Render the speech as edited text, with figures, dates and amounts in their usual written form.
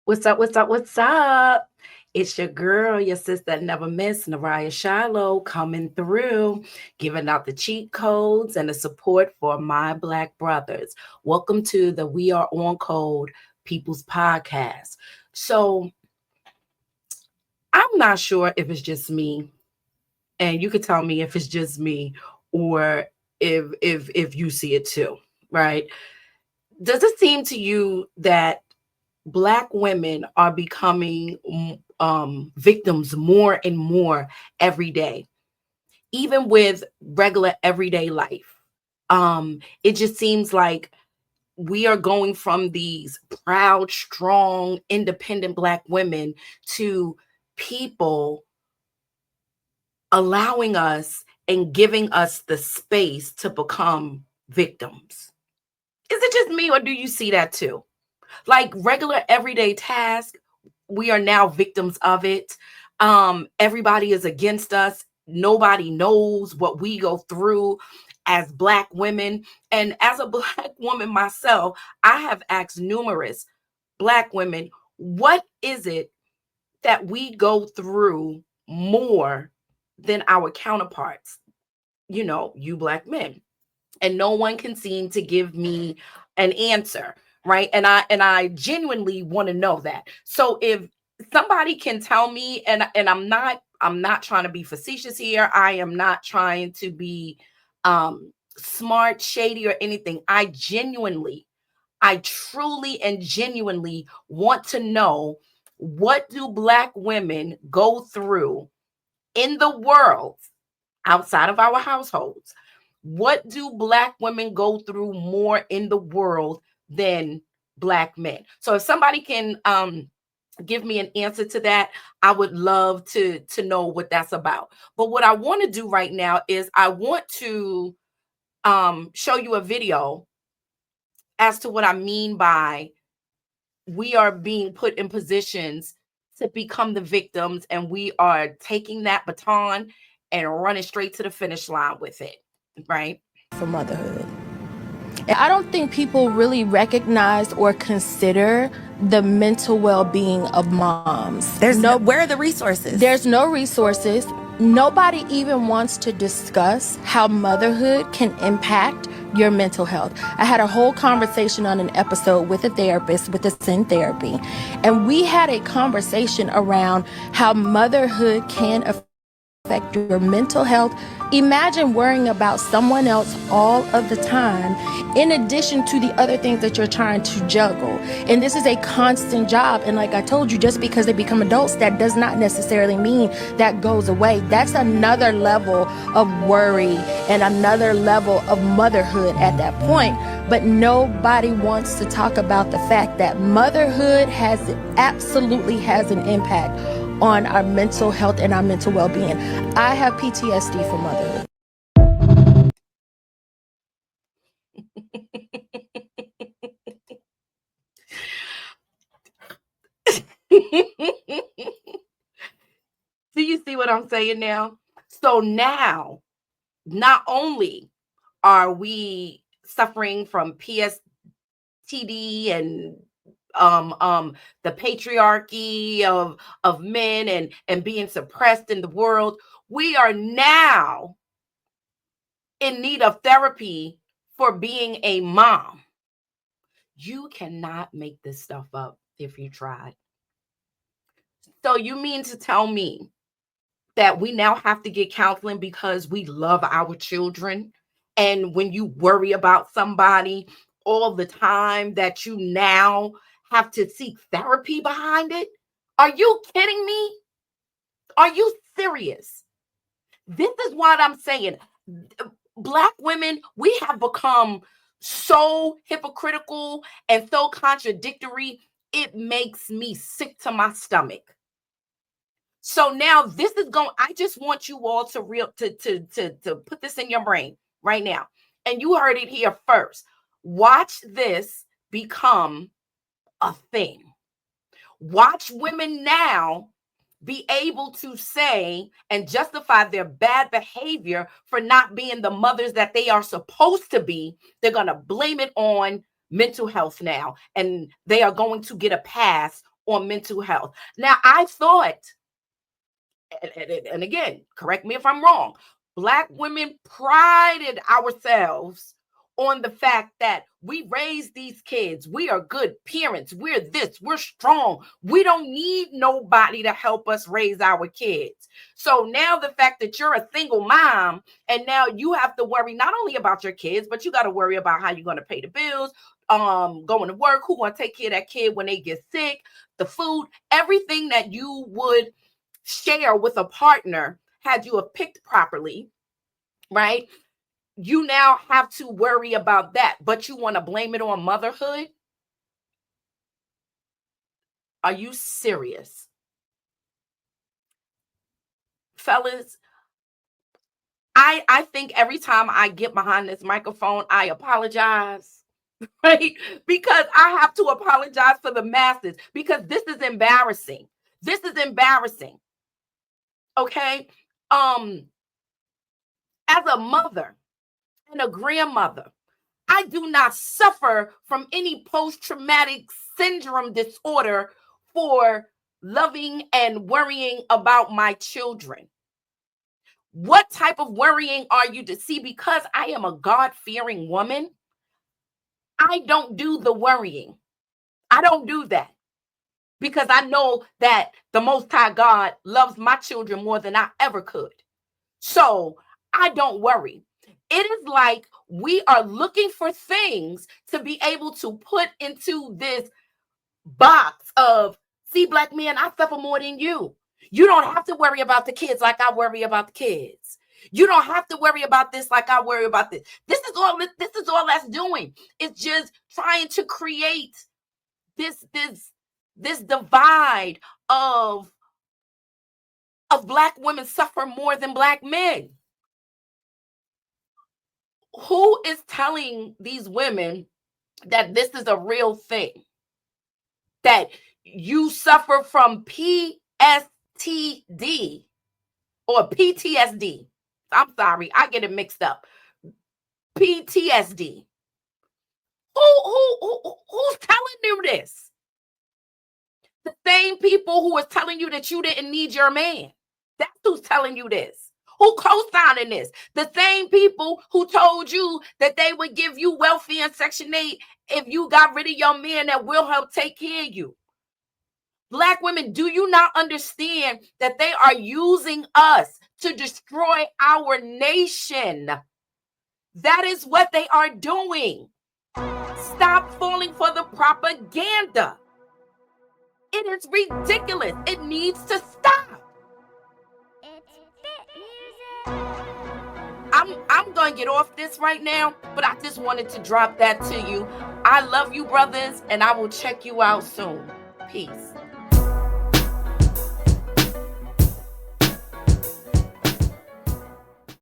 What's up? What's up? What's up? It's your girl, your sister that never miss, Naraya Shiloh, coming through, giving out the cheat codes and the support for my Black brothers. Welcome to the We Are On Code People's Podcast. So I'm not sure if it's just me, and you could tell me if it's just me or if you see it too, right? Does it seem to you that Black women are becoming victims more and more every day, even with regular everyday life? It just seems like we are going from these proud, strong, independent Black women to people allowing us and giving us the space to become victims. Is it just me, or do you see that too? Like regular everyday task, we are now victims of it. Everybody is against us. Nobody knows what we go through as Black women. And as a Black woman myself, I have asked numerous Black women, what is it that we go through more than our counterparts? You Black men. And no one can seem to give me an answer, right? And I genuinely want to know that. So if somebody can tell me, and I'm not trying to be facetious here, I am not trying to be smart, shady, or anything. I truly and genuinely want to know, what do Black women go through in the world outside of our households? What do Black women go through more in the world than Black men? So if somebody can give me an answer to that, I would love to know what that's about. But what I want to do right now is I want to show you a video as to what I mean by we are being put in positions to become the victims, and we are taking that baton and running straight to the finish line with it, right? For motherhood. And I don't think people really recognize or consider the mental well-being of moms. Where are the resources? There's no resources. Nobody even wants to discuss how motherhood can impact your mental health. I had a whole conversation on an episode with a therapist with a Sin Therapy, and we had a conversation around how motherhood can affect your mental health. Imagine worrying about someone else all of the time, in addition to the other things that you're trying to juggle. And this is a constant job. And like I told you, just because they become adults, that does not necessarily mean that goes away. That's another level of worry and another level of motherhood at that point. But nobody wants to talk about the fact that motherhood absolutely has an impact on our mental health and our mental well-being. I have PTSD from motherhood. Do you see what I'm saying now? So now, not only are we suffering from Ptsd and the patriarchy of men and being suppressed in the world, we are now in need of therapy for being a mom. You cannot make this stuff up if you tried. So you mean to tell me that we now have to get counseling because we love our children? And when you worry about somebody all the time, that you now have to seek therapy behind it? Are you kidding me? Are you serious? This is what I'm saying. Black women, we have become so hypocritical and so contradictory. It makes me sick to my stomach. So now this is going, I just want you all to put this in your brain right now. And you heard it here first. Watch this become a thing. Watch women now be able to say and justify their bad behavior for not being the mothers that they are supposed to be. They're going to blame it on mental health now, and they are going to get a pass on mental health. Now, I thought, and again, correct me if I'm wrong, Black women prided ourselves on the fact that we raise these kids. We are good parents. We're this, we're strong. We don't need nobody to help us raise our kids. So now the fact that you're a single mom and now you have to worry not only about your kids, but you got to worry about how you're going to pay the bills, going to work, who going to take care of that kid when they get sick, the food, everything that you would share with a partner had you have picked properly, right? You now have to worry about that, but you want to blame it on motherhood? Are you serious? Fellas, I think every time I get behind this microphone, I apologize, right? Because I have to apologize for the masses because this is embarrassing. This is embarrassing. Okay? As a mother and a grandmother, I do not suffer from any post-traumatic syndrome disorder for loving and worrying about my children. What type of worrying are you to see? Because I am a God-fearing woman, I don't do the worrying. I don't do that because I know that the Most High God loves my children more than I ever could. So I don't worry. It is like we are looking for things to be able to put into this box of, see, Black men, I suffer more than you. You don't have to worry about the kids like I worry about the kids. You don't have to worry about this like I worry about this. This is all that's doing. It's just trying to create this divide of Black women suffer more than Black men. Who is telling these women that this is a real thing? That you suffer from PTSD or PTSD. I'm sorry, I get it mixed up. PTSD. Who's telling you this? The same people who was telling you that you didn't need your man. That's who's telling you this. Who co-signing this? The same people who told you that they would give you welfare and Section 8 if you got rid of your man that will help take care of you. Black women, do you not understand that they are using us to destroy our nation? That is what they are doing. Stop falling for the propaganda. It is ridiculous. It needs to stop. I'm going to get off this right now, but I just wanted to drop that to you. I love you, brothers, and I will check you out soon. Peace.